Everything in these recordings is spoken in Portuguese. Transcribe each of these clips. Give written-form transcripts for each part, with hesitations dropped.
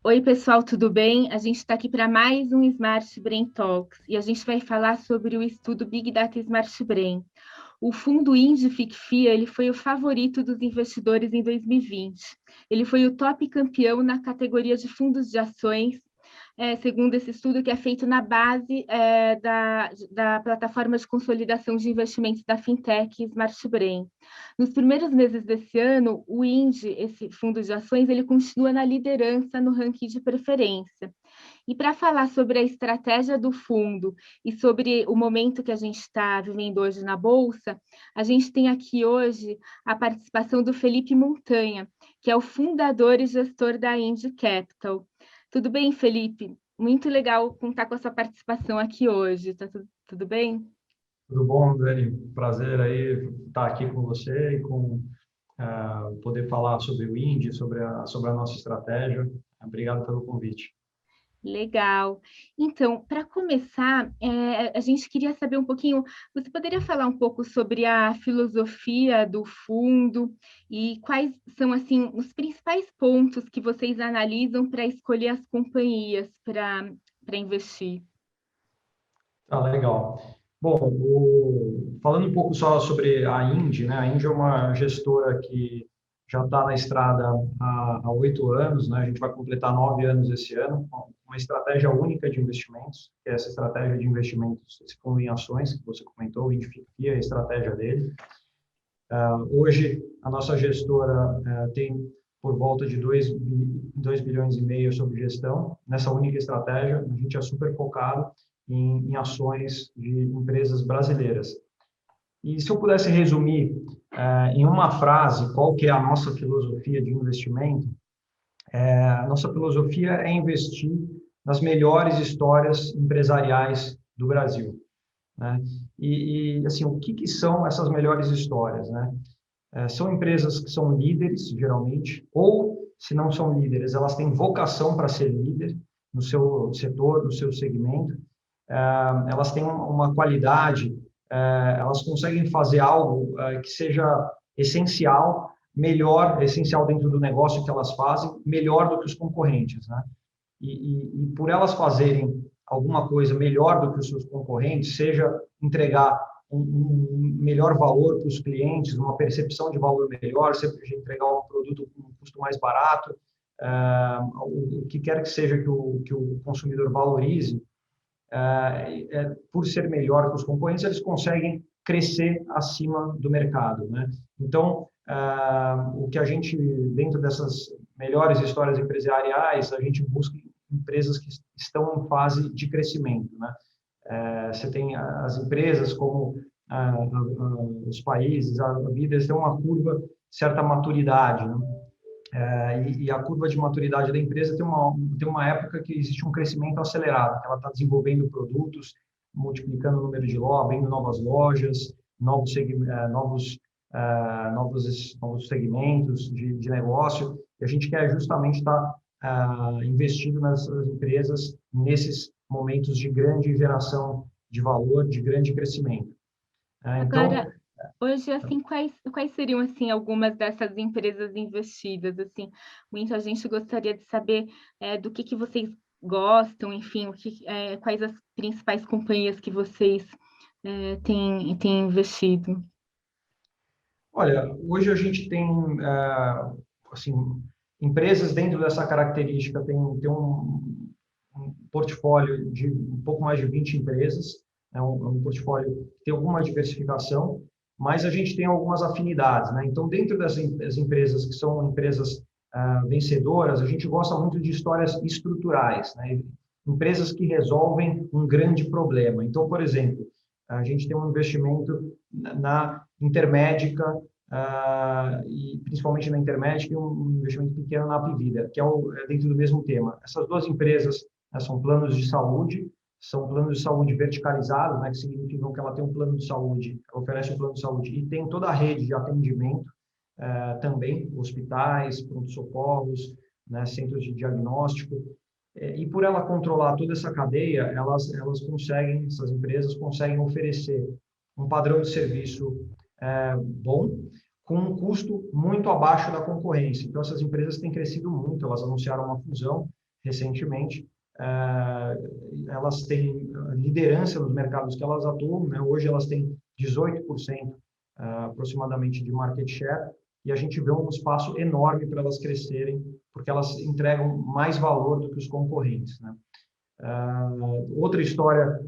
Oi, pessoal, tudo bem? A gente está aqui para mais um Smart Brain Talks e a gente vai falar sobre o estudo Big Data Smart Brain. O fundo Índio FICFIA, ele foi o favorito dos investidores em 2020. Ele foi o top campeão na categoria de fundos de ações, segundo esse estudo que é feito na base da plataforma de consolidação de investimentos da Fintech Smart Brain. Nos primeiros meses desse ano, o INDE, esse fundo de ações, ele continua na liderança no ranking de preferência. E para falar sobre a estratégia do fundo e sobre o momento que a gente está vivendo hoje na Bolsa, a gente tem aqui hoje a participação do Felipe Montanha, que é o fundador e gestor da Indy Capital. Tudo bem, Felipe? Muito legal contar com a sua participação aqui hoje. Tá tudo bem? Tudo bom, Dani? Prazer aí estar aqui com você e poder falar sobre o Indy, sobre a nossa estratégia. Obrigado pelo convite. Legal. Então, para começar, a gente queria saber um pouquinho, você poderia falar um pouco sobre a filosofia do fundo e quais são, assim, os principais pontos que vocês analisam para escolher as companhias para investir? Legal. Bom, falando um pouco só sobre a Indy, né? A Indy é uma gestora que já está na estrada há 8 anos, né? A gente vai completar 9 anos esse ano, com uma estratégia única de investimentos, que é essa estratégia de investimentos, esse fundo em ações que você comentou, o Indy FICFIA, a estratégia dele. Hoje, a nossa gestora tem por volta de 2 bilhões e meio sob gestão. Nessa única estratégia, a gente é super focado em ações de empresas brasileiras. E se eu pudesse resumir em uma frase qual que é a nossa filosofia de investimento, a nossa filosofia é investir nas melhores histórias empresariais do Brasil, né? E assim, o que são essas melhores histórias, né? São empresas que são líderes, geralmente, ou, se não são líderes, elas têm vocação para ser líder no seu setor, no seu segmento. Elas têm uma qualidade, elas conseguem fazer algo que seja essencial, melhor, essencial dentro do negócio que elas fazem, melhor do que os concorrentes, né? E por elas fazerem alguma coisa melhor do que os seus concorrentes, seja entregar um melhor valor para os clientes, uma percepção de valor melhor, seja entregar um produto com um custo mais barato, o que quer que seja que o consumidor valorize, por ser melhor que os concorrentes, eles conseguem crescer acima do mercado, né? Então, o que a gente, dentro dessas melhores histórias empresariais, a gente busca empresas que estão em fase de crescimento, né? Você tem as empresas como os países, a vida, eles têm uma curva, certa maturidade, né? E a curva de maturidade da empresa tem uma época que existe um crescimento acelerado, que ela está desenvolvendo produtos, multiplicando o número de lojas, abrindo novas lojas, novos segmentos de negócio, e a gente quer justamente estar investindo nessas empresas nesses momentos de grande geração de valor, de grande crescimento. Então, Agora, hoje, assim, quais seriam, assim, algumas dessas empresas investidas, assim? Muita gente gostaria de saber do que vocês gostam, enfim, quais as principais companhias que vocês têm investido. olha, hoje a gente tem, assim, empresas dentro dessa característica, tem um portfólio de um pouco mais de 20 empresas, é um portfólio que tem alguma diversificação, mas a gente tem algumas afinidades, né? Então, dentro das empresas que são empresas vencedoras, a gente gosta muito de histórias estruturais, né? Empresas que resolvem um grande problema. Então, por exemplo, a gente tem um investimento na Intermédica, e principalmente na Intermédica, e um investimento pequeno na Apvida, que é dentro do mesmo tema. Essas duas empresas, né, são planos de saúde verticalizados, né, que significam que ela tem um plano de saúde, ela oferece um plano de saúde e tem toda a rede de atendimento, também, hospitais, pronto-socorros, né, centros de diagnóstico. E por ela controlar toda essa cadeia, essas empresas conseguem oferecer um padrão de serviço bom, com um custo muito abaixo da concorrência. Então, essas empresas têm crescido muito, elas anunciaram uma fusão, recentemente, elas têm liderança nos mercados que elas atuam, né? Hoje elas têm 18% aproximadamente de market share, e a gente vê um espaço enorme para elas crescerem, porque elas entregam mais valor do que os concorrentes, né? Outra história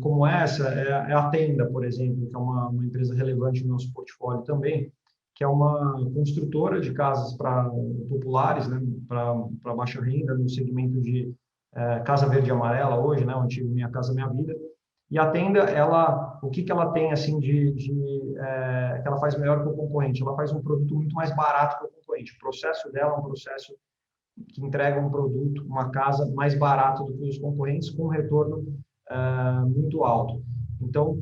como essa é a Tenda, por exemplo, que é uma empresa relevante no nosso portfólio também, que é uma construtora de casas para populares, né, para baixa renda, no segmento de Casa Verde e Amarela hoje, né, o antigo Minha Casa Minha Vida. E a Tenda, o que ela tem assim que ela faz melhor que o concorrente? Ela faz um produto muito mais barato que o concorrente. O processo dela é um processo que entrega um produto, uma casa mais barato do que os concorrentes, com um retorno muito alto. Então,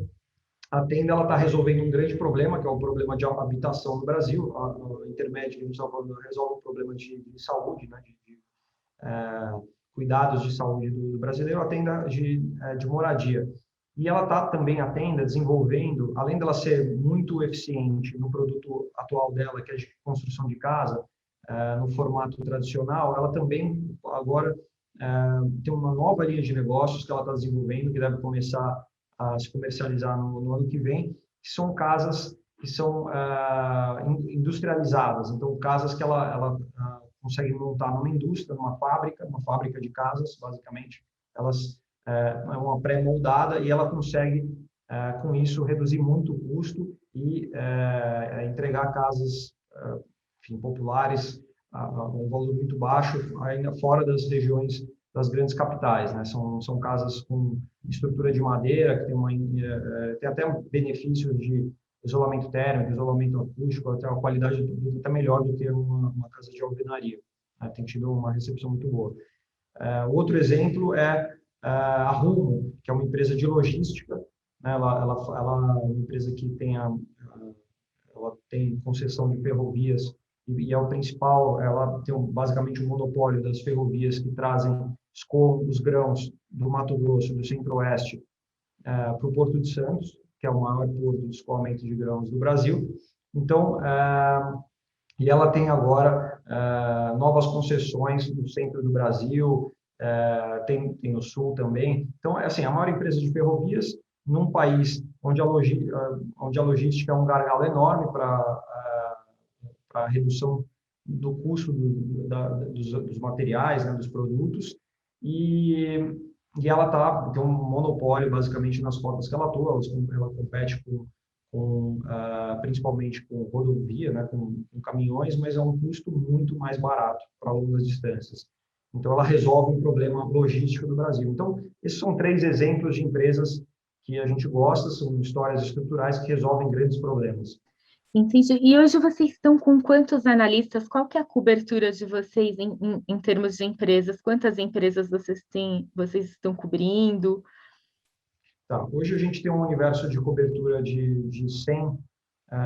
a Tenda está resolvendo um grande problema, que é o problema de habitação no Brasil. A Intermédio, que a gente está falando, resolve um problema de saúde, né, cuidados de saúde do brasileiro, a Tenda de moradia. E ela está também, a Tenda, desenvolvendo, além dela ser muito eficiente no produto atual dela, que é de construção de casa, no formato tradicional, ela também agora tem uma nova linha de negócios que ela está desenvolvendo, que deve começar a se comercializar no ano que vem, que são casas que são industrializadas. Então, casas que ela consegue montar numa indústria, uma fábrica de casas, basicamente. Elas é uma pré-moldada e ela consegue, com isso, reduzir muito o custo e entregar casas enfim, populares a um valor muito baixo, ainda fora das regiões das grandes capitais, né? São casas com estrutura de madeira, que tem até benefícios de isolamento térmico, isolamento acústico, até a qualidade do produto até melhor do que uma casa de alvenaria. Tem tido uma recepção muito boa. Outro exemplo é a Rumo, que é uma empresa de logística, né? Ela é uma empresa que ela tem concessão de ferrovias e é o principal, ela tem basicamente um monopólio das ferrovias que trazem os grãos do Mato Grosso, do Centro-Oeste, para o Porto de Santos, que é o maior porto de escoamento de grãos do Brasil. Então, e ela tem agora novas concessões no centro do Brasil, tem no sul também. Então, assim, a maior empresa de ferrovias num país onde a logística é um gargalo enorme para a redução do custo dos materiais, né, dos produtos, e ela tem um monopólio basicamente nas rotas que ela atua, ela compete principalmente com rodovia, né, com caminhões, mas é um custo muito mais barato para longas distâncias. Então, ela resolve um problema logístico do Brasil. Então, esses são 3 exemplos de empresas que a gente gosta, são histórias estruturais que resolvem grandes problemas. Entendi. E hoje vocês estão com quantos analistas? Qual que é a cobertura de vocês em termos de empresas? Quantas empresas vocês estão cobrindo? Tá. Hoje a gente tem um universo de cobertura de 100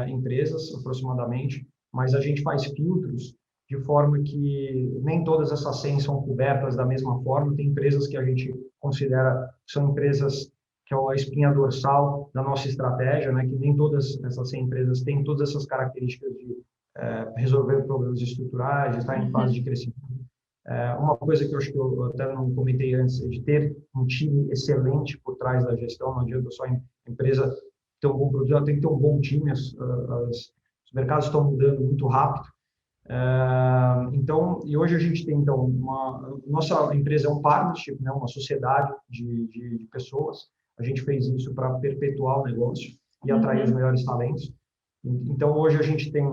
empresas, aproximadamente, mas a gente faz filtros de forma que nem todas essas 100 são cobertas da mesma forma. Tem empresas que a gente considera que são empresas que é a espinha dorsal da nossa estratégia, né? Que nem todas essas 100 empresas têm todas essas características de resolver problemas estruturais, de estar em fase de crescimento. Uma coisa que eu acho que eu até não comentei antes é de ter um time excelente por trás da gestão. Não adianta só a empresa ter um bom produto, ela tem que ter um bom time. Os mercados estão mudando muito rápido. Então, e hoje a gente tem, então, nossa empresa é um partnership, né, uma sociedade de pessoas. A gente fez isso para perpetuar o negócio e atrair os melhores talentos. Então, hoje a gente tem,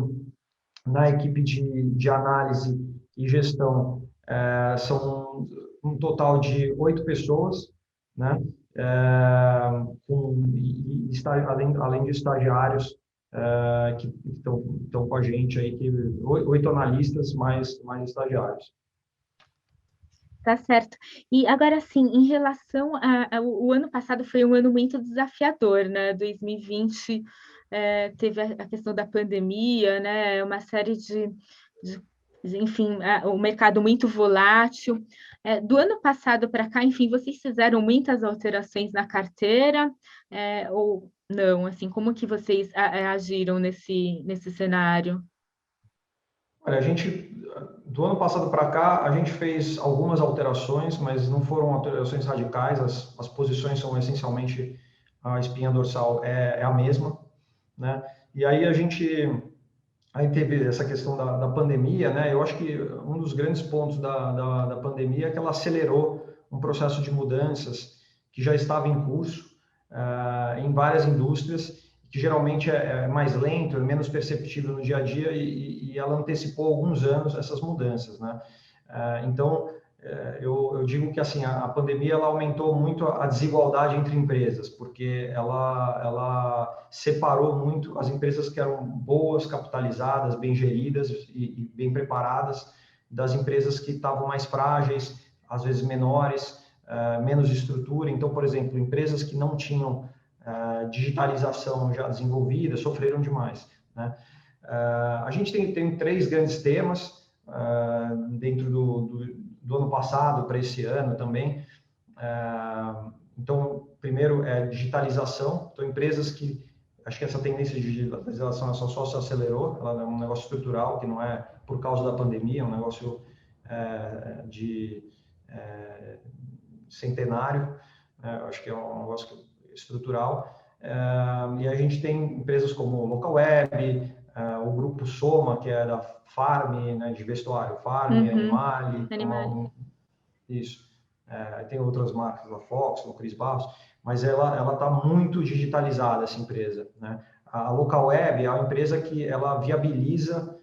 na equipe de análise e gestão, são um total de 8 pessoas, né? Além de estagiários que estão com a gente aí, 8 analistas mais estagiários. Tá certo. E agora, sim, em relação o ano passado foi um ano muito desafiador, né? 2020 teve a questão da pandemia, né? Uma série enfim, o mercado muito volátil. Do ano passado para cá, enfim, vocês fizeram muitas alterações na carteira, ou não? Assim, como que vocês agiram nesse cenário? Olha, do ano passado para cá, a gente fez algumas alterações, mas não foram alterações radicais, as posições são essencialmente, a espinha dorsal é a mesma, né? E aí teve essa questão da pandemia, né? Eu acho que um dos grandes pontos da pandemia é que ela acelerou um processo de mudanças que já estava em curso em várias indústrias, que geralmente é mais lento, é menos perceptível no dia a dia, e ela antecipou alguns anos essas mudanças, né? Então, eu digo que assim a pandemia ela aumentou muito a desigualdade entre empresas, porque ela separou muito as empresas que eram boas, capitalizadas, bem geridas e bem preparadas, das empresas que estavam mais frágeis, às vezes menores, menos estrutura. Então, por exemplo, empresas que não tinham digitalização já desenvolvida sofreram demais, né? A gente tem três grandes temas dentro do ano passado para esse ano também. Então, primeiro é digitalização. Então, empresas que, acho que essa tendência de digitalização só se acelerou, ela é um negócio estrutural, que não é por causa da pandemia, é um negócio de centenário, acho que é um negócio estrutural. E a gente tem empresas como Localweb, o grupo Soma, que é da Farm, né, de vestuário, Farm, Uhum. Animale, Animais. isso. Tem outras marcas, a Fox, o Cris Barros, mas ela está muito digitalizada, essa empresa, né? A Localweb é uma empresa que ela viabiliza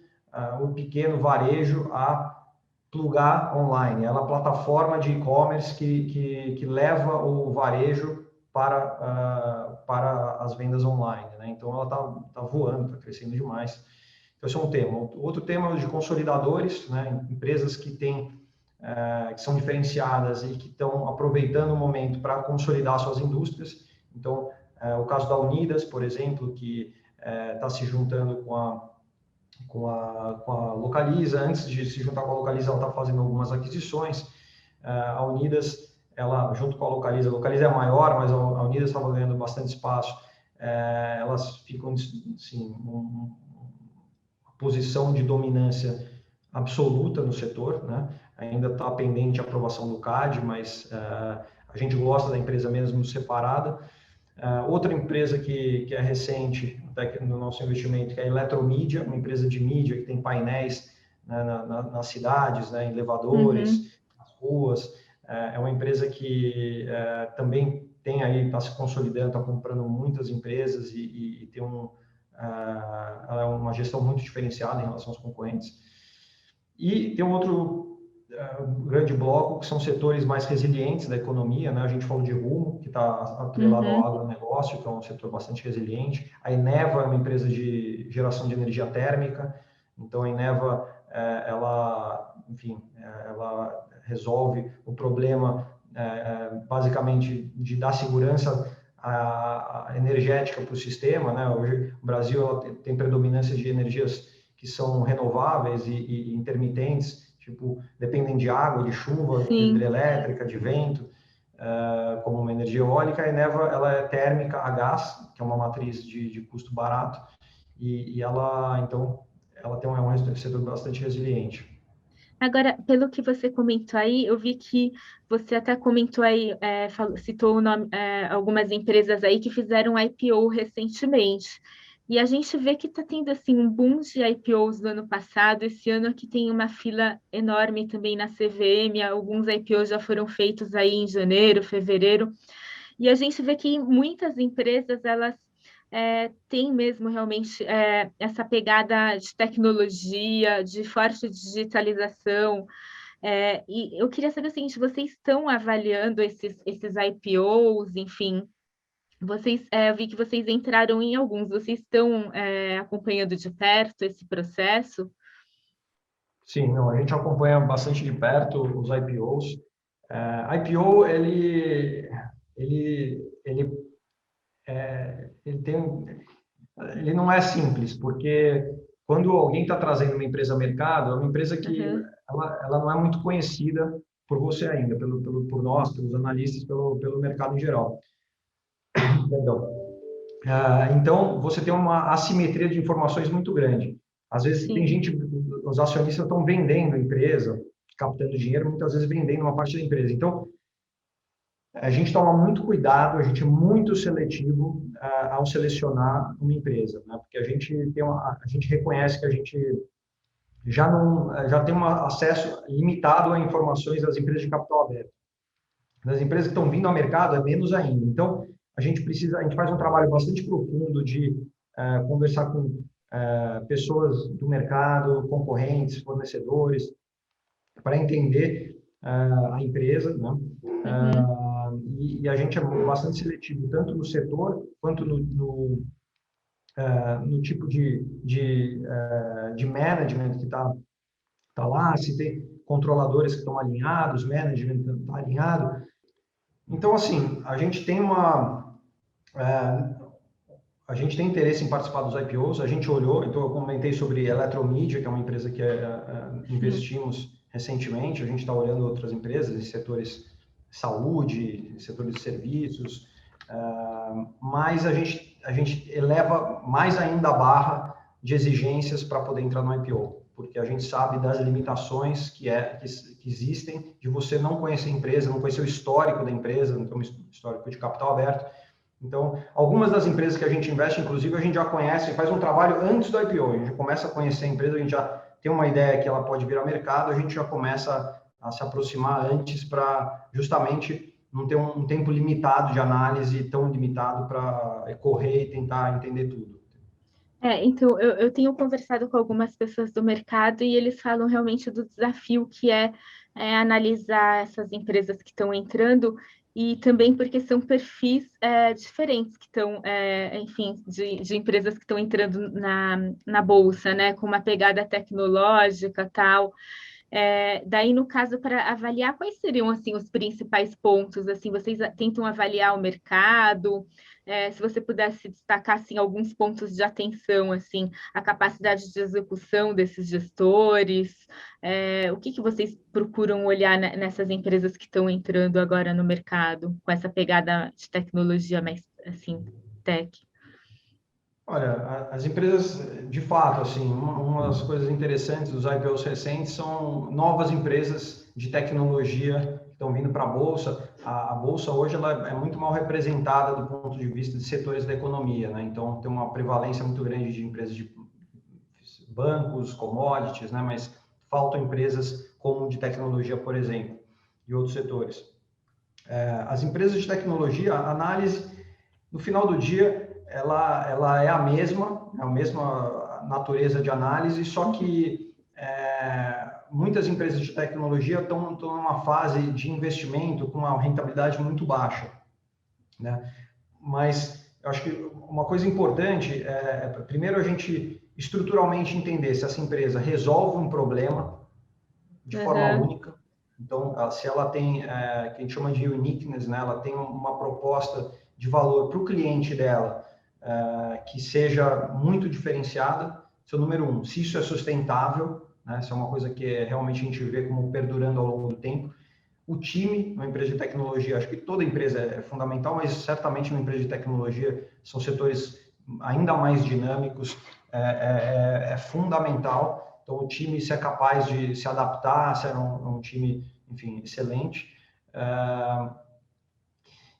o pequeno varejo a plugar online. Ela é a plataforma de e-commerce que leva o varejo para as vendas online, né? Então, ela tá voando, está crescendo demais. Então, esse é um tema. Outro tema é o de consolidadores, né? Empresas que são diferenciadas e que estão aproveitando o momento para consolidar suas indústrias. Então, o caso da Unidas, por exemplo, que está se juntando com a Localiza. Antes de se juntar com a Localiza, ela está fazendo algumas aquisições. A Unidas, ela junto com a Localiza é maior, mas a Unidas estava ganhando bastante espaço. Elas ficam assim, uma posição de dominância absoluta no setor, né? Ainda está pendente a aprovação do CAD, mas a gente gosta da empresa mesmo separada. Outra empresa que é recente até no nosso investimento, que é a Eletromídia, uma empresa de mídia que tem painéis, né, nas cidades, né, em Uhum. elevadores, nas ruas. É uma empresa que também tem aí, está se consolidando, está comprando muitas empresas e tem ela é uma gestão muito diferenciada em relação aos concorrentes. E tem um outro grande bloco, que são setores mais resilientes da economia, né? A gente falou de Rumo, que está atrelado ao Uhum. agronegócio, que é um setor bastante resiliente. A Eneva é uma empresa de geração de energia térmica. Então, a Eneva, enfim, ela resolve o problema, basicamente, de dar segurança energética para o sistema, né? Hoje, o Brasil tem predominância de energias que são renováveis e intermitentes, tipo, dependem de água, de chuva, de Sim. hidrelétrica, de vento, como uma energia eólica. A Eneva, ela é térmica a gás, que é uma matriz de custo barato, e ela, então, ela tem um setor bastante resiliente. Agora, pelo que você comentou aí, eu vi que você até comentou aí, citou o nome, algumas empresas aí que fizeram IPO recentemente. E a gente vê que está tendo assim um boom de IPOs no ano passado. Esse ano aqui tem uma fila enorme também na CVM. Alguns IPOs já foram feitos aí em janeiro, fevereiro. E a gente vê que muitas empresas elas têm mesmo realmente essa pegada de tecnologia, de forte digitalização. E eu queria saber o seguinte: vocês estão avaliando esses IPOs, enfim, eu vi que vocês entraram em alguns, vocês estão acompanhando de perto esse processo? Sim, não, a gente acompanha bastante de perto os IPOs. IPO, ele, ele tem ele não é simples, porque quando alguém está trazendo uma empresa ao mercado, é uma empresa que Uhum. ela não é muito conhecida por você ainda, por nós, pelos analistas, pelo mercado em geral. Perdão. Então, você tem uma assimetria de informações muito grande. Às vezes tem sim, gente, os acionistas estão vendendo a empresa, captando dinheiro, muitas vezes vendendo uma parte da empresa. Então, a gente toma muito cuidado, a gente é muito seletivo ao selecionar uma empresa, né? Porque a gente reconhece que a gente já não já tem um acesso limitado a informações das empresas de capital aberto. Das empresas que estão vindo ao mercado é menos ainda. Então, a gente faz um trabalho bastante profundo de conversar com pessoas do mercado, concorrentes, fornecedores, para entender a empresa, né? uhum, E a gente é bastante seletivo, tanto no setor quanto no tipo de management que está lá, se tem controladores que estão alinhados, management que está alinhado. Então, assim, a gente tem interesse em participar dos IPOs, a gente olhou, então eu comentei sobre Eletromidia, que é uma empresa que sim. investimos recentemente, a gente está olhando outras empresas em setores de saúde, setores de serviços, mas a gente eleva mais ainda a barra de exigências para poder entrar no IPO, porque a gente sabe das limitações que existem de você não conhecer a empresa, não conhecer o histórico da empresa, não ter um histórico de capital aberto. Então, algumas das empresas que a gente investe, inclusive, a gente já conhece, faz um trabalho antes do IPO, a gente começa a conhecer a empresa, a gente já tem uma ideia que ela pode vir ao mercado, a gente já começa a se aproximar antes para justamente não ter um tempo limitado de análise, tão limitado para correr e tentar entender tudo. Então, eu tenho conversado com algumas pessoas do mercado e eles falam realmente do desafio que é analisar essas empresas que estão entrando e também porque são perfis diferentes que estão, enfim, de empresas que estão entrando na bolsa, né, com uma pegada tecnológica tal. Daí, no caso, para avaliar quais seriam assim os principais pontos, assim, vocês tentam avaliar o mercado, se você pudesse destacar assim alguns pontos de atenção, assim, a capacidade de execução desses gestores, o que que vocês procuram olhar nessas empresas que estão entrando agora no mercado com essa pegada de tecnologia mais assim, tech? Olha, as empresas, de fato, assim, uma das coisas interessantes dos IPOs recentes são novas empresas de tecnologia que estão vindo para a Bolsa. A Bolsa hoje ela é muito mal representada do ponto de vista de setores da economia, né? Então, tem uma prevalência muito grande de empresas de bancos, commodities, né? Mas faltam empresas como de tecnologia, por exemplo, e outros setores. As empresas de tecnologia, a análise, no final do dia, ela é a mesma natureza de análise, só que muitas empresas de tecnologia estão numa fase de investimento com uma rentabilidade muito baixa, né? Mas eu acho que uma coisa importante primeiro, a gente estruturalmente entender se essa empresa resolve um problema de forma Uhum. única. Então, se ela tem, que a gente chama de uniqueness, né? Ela tem uma proposta de valor para o cliente dela que seja muito diferenciada. Isso é o número um. Se isso é sustentável, né? Se é uma coisa que realmente a gente vê como perdurando ao longo do tempo. O time, uma empresa de tecnologia, acho que toda empresa é fundamental, mas certamente uma empresa de tecnologia são setores ainda mais dinâmicos, é fundamental. Então, o time, se é capaz de se adaptar, se é um time, enfim, excelente.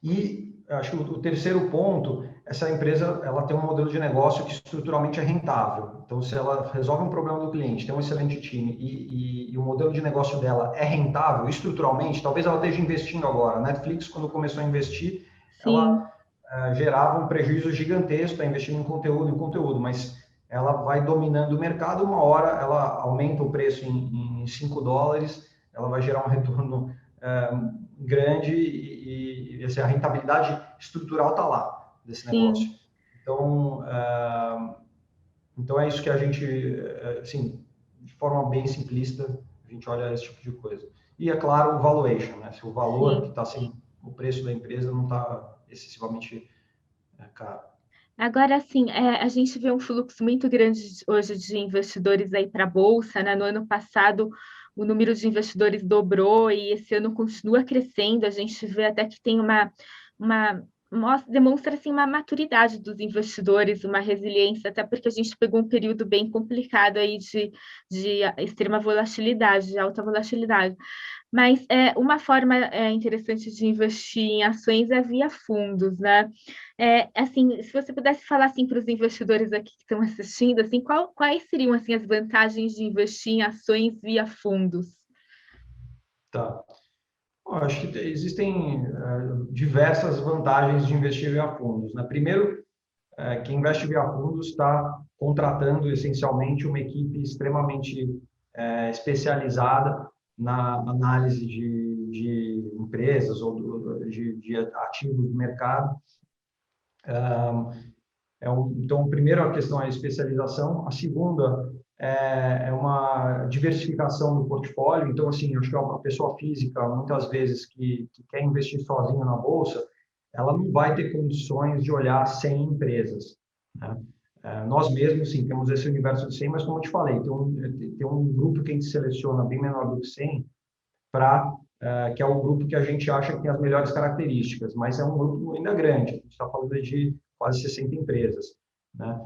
E acho que o terceiro ponto, essa empresa ela tem um modelo de negócio que estruturalmente é rentável. Então, se ela resolve um problema do cliente, tem um excelente time e o modelo de negócio dela é rentável estruturalmente, talvez ela esteja investindo agora. A Netflix, quando começou a investir, ela Sim, gerava um prejuízo gigantesco, está investindo em conteúdo, mas ela vai dominando o mercado, uma hora ela aumenta o preço em US$ 5, ela vai gerar um retorno grande assim, a rentabilidade estrutural está lá desse negócio. sim. Então, então é isso que a gente, assim, de forma bem simplista, a gente olha esse tipo de coisa. E é claro o valuation, né? Se o valor que Sim. está sendo, o preço da empresa não está excessivamente caro. Agora, sim, a gente vê um fluxo muito grande hoje de investidores aí para a Bolsa, né? No ano passado, o número de investidores dobrou e esse ano continua crescendo. A gente vê até que tem uma demonstra assim, uma maturidade dos investidores, uma resiliência, até porque a gente pegou um período bem complicado aí de extrema volatilidade, de alta volatilidade. Mas uma forma interessante de investir em ações é via fundos, né? Assim, se você pudesse falar assim para os investidores aqui que estão assistindo, assim, quais seriam assim as vantagens de investir em ações via fundos? Tá. Bom, acho que existem diversas vantagens de investir via fundos, né? Primeiro, quem investe via fundos está contratando essencialmente uma equipe extremamente especializada na análise de empresas ou de ativos do mercado. Então, primeiro a questão é a especialização, a segunda é uma diversificação do portfólio. Então, assim, eu acho que uma pessoa física, muitas vezes, que quer investir sozinha na bolsa, ela não vai ter condições de olhar 100 empresas, né? Nós mesmos, sim, temos esse universo de 100, mas como eu te falei, tem um grupo que a gente seleciona bem menor do que 100 que é o grupo que a gente acha que tem as melhores características, mas é um grupo ainda grande, a gente está falando de quase 60 empresas, né?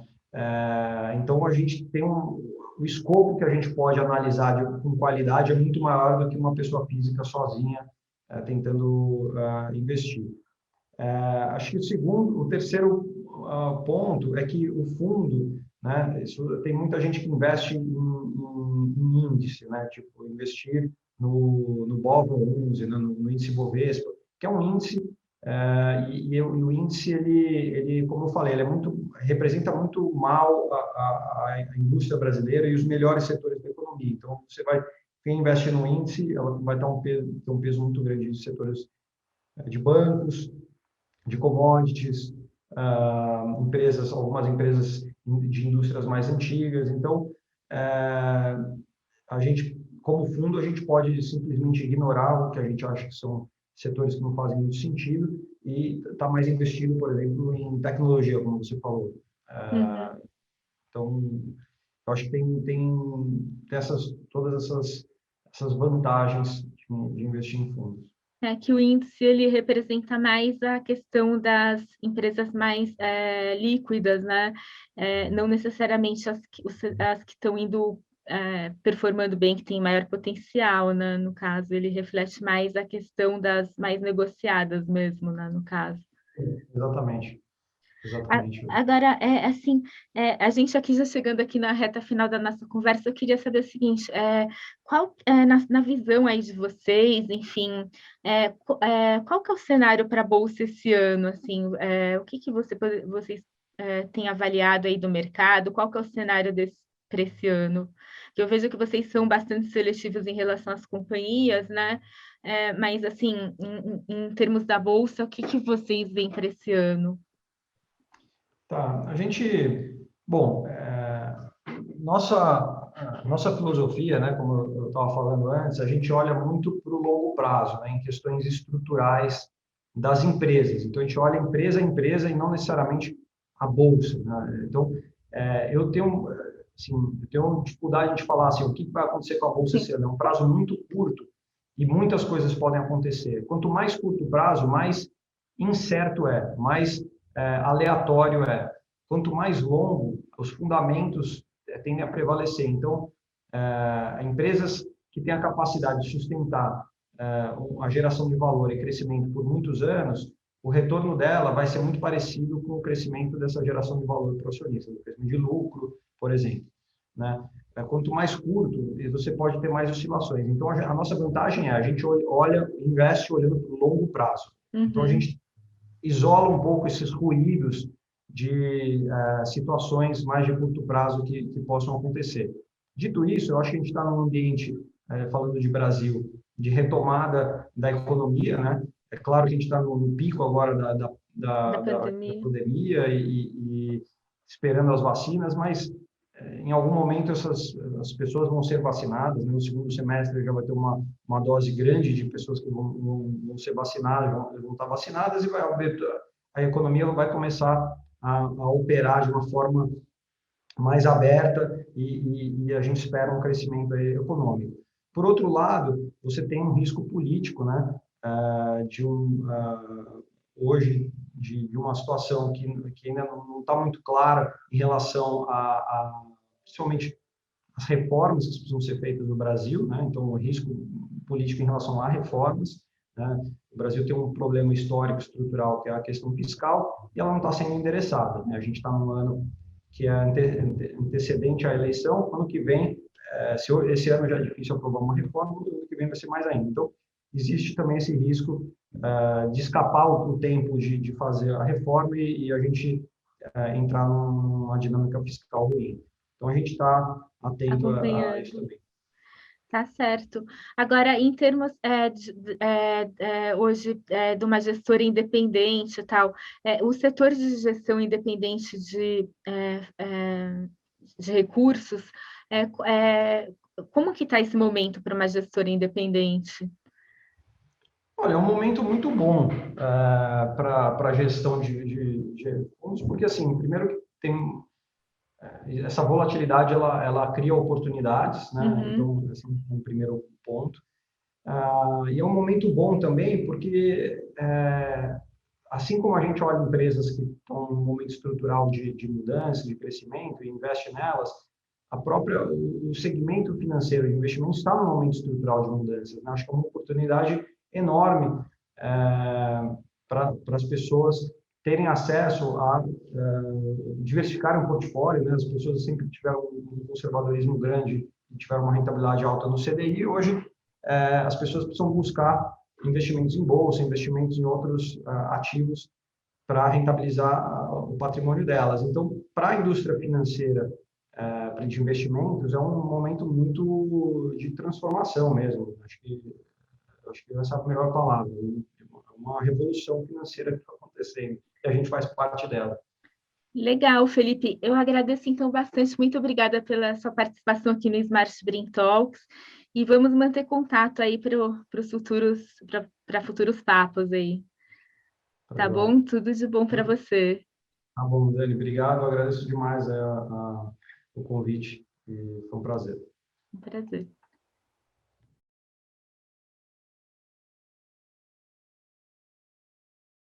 Então, a gente tem o escopo que a gente pode analisar com qualidade é muito maior do que uma pessoa física sozinha tentando investir. Acho que o terceiro ponto é que o fundo, né, tem muita gente que investe em índice, né, tipo investir no BOVA11, né, no índice Bovespa, que é um índice e o índice ele, como eu falei, representa muito mal a indústria brasileira e os melhores setores da economia. Então quem investe no índice, ela vai ter um peso muito grande de setores de bancos, de commodities, algumas empresas de indústrias mais antigas. Então, a gente, como fundo, a gente pode simplesmente ignorar o que a gente acha que são setores que não fazem muito sentido e estar mais investido, por exemplo, em tecnologia, como você falou. Uhum. Então, eu acho que tem todas essas vantagens de investir em fundos. Que o índice ele representa mais a questão das empresas mais líquidas, né? Não necessariamente as que estão indo performando bem, que têm maior potencial, né? No caso, ele reflete mais a questão das mais negociadas mesmo, né? No caso. Exatamente, exatamente. Agora, assim, a gente aqui já chegando aqui na reta final da nossa conversa, eu queria saber o seguinte, qual, na visão aí de vocês, enfim, qual que é o cenário para a Bolsa esse ano, assim, o que vocês têm avaliado aí do mercado, qual que é o cenário para esse ano? Eu vejo que vocês são bastante seletivos em relação às companhias, né? Mas, assim, em termos da Bolsa, o que vocês veem para esse ano? Tá, bom, nossa filosofia, né, como eu estava falando antes, a gente olha muito para o longo prazo, né, em questões estruturais das empresas. Então, a gente olha empresa a empresa e não necessariamente a bolsa, né? Então, eu tenho dificuldade de falar assim, o que vai acontecer com a bolsa esse ano. É um prazo muito curto e muitas coisas podem acontecer. Quanto mais curto o prazo, mais incerto mais aleatório Quanto mais longo, os fundamentos tendem a prevalecer. Então, empresas que têm a capacidade de sustentar a geração de valor e crescimento por muitos anos, o retorno dela vai ser muito parecido com o crescimento dessa geração de valor para o acionista, o crescimento de lucro, por exemplo, né? Quanto mais curto, você pode ter mais oscilações. Então, a nossa vantagem a gente investe olhando para o longo prazo. Então, a Uhum. gente isola um pouco esses ruídos de situações mais de curto prazo que possam acontecer. Dito isso, eu acho que a gente está num ambiente, falando de Brasil, de retomada da economia, né? É claro que a gente está no pico agora Da da pandemia. pandemia e esperando as vacinas, mas em algum momento as pessoas vão ser vacinadas, né? No segundo semestre já vai ter uma dose grande de pessoas que vão ser vacinadas, vão estar vacinadas e a economia vai começar a operar de uma forma mais aberta e a gente espera um crescimento econômico. Por outro lado, você tem um risco político, né? Hoje de uma situação que ainda não está muito clara em relação principalmente, as reformas que precisam ser feitas no Brasil, né? Então, o risco político em relação a reformas, né? O Brasil tem um problema histórico, estrutural, que é a questão fiscal, e ela não está sendo endereçada, né? A gente está num ano que é antecedente à eleição, ano que vem, se esse ano já é difícil aprovar uma reforma, o ano que vem vai ser mais ainda. Então, existe também esse risco de escapar o tempo de fazer a reforma e a gente entrar numa dinâmica fiscal ruim. Então, a gente está atento a isso Acompanhando. também. Tá certo. Agora, em termos hoje de uma gestora independente e tal, o setor de gestão independente de recursos, como que está esse momento para uma gestora independente? Olha, é um momento muito bom para a gestão de fundos, porque, assim, primeiro que tem essa volatilidade, ela cria oportunidades, né? Uhum, Então, esse é um primeiro ponto. E é um momento bom também, porque assim como a gente olha empresas que estão num momento estrutural de mudança, de crescimento e investe nelas, o segmento financeiro de investimento está num momento estrutural de mudança, né? Acho que é uma oportunidade enorme para as pessoas terem acesso a diversificar um portfólio, né? As pessoas sempre tiveram um conservadorismo grande e tiveram uma rentabilidade alta no CDI, hoje as pessoas precisam buscar investimentos em bolsa, investimentos em outros ativos para rentabilizar o patrimônio delas. Então, para a indústria financeira de investimentos, é um momento muito de transformação mesmo. Acho que essa é a melhor palavra. Uma revolução financeira que está acontecendo e a gente faz parte dela. legal, Felipe. Eu agradeço então bastante. Muito obrigada pela sua participação aqui no Smart Brain Talks. E vamos manter contato aí para os futuros, para futuros papos aí. Tá Tá joia. bom? Tudo de bom para você. Tá bom, Dani. Obrigado. Eu agradeço demais o convite e foi um prazer. Um prazer.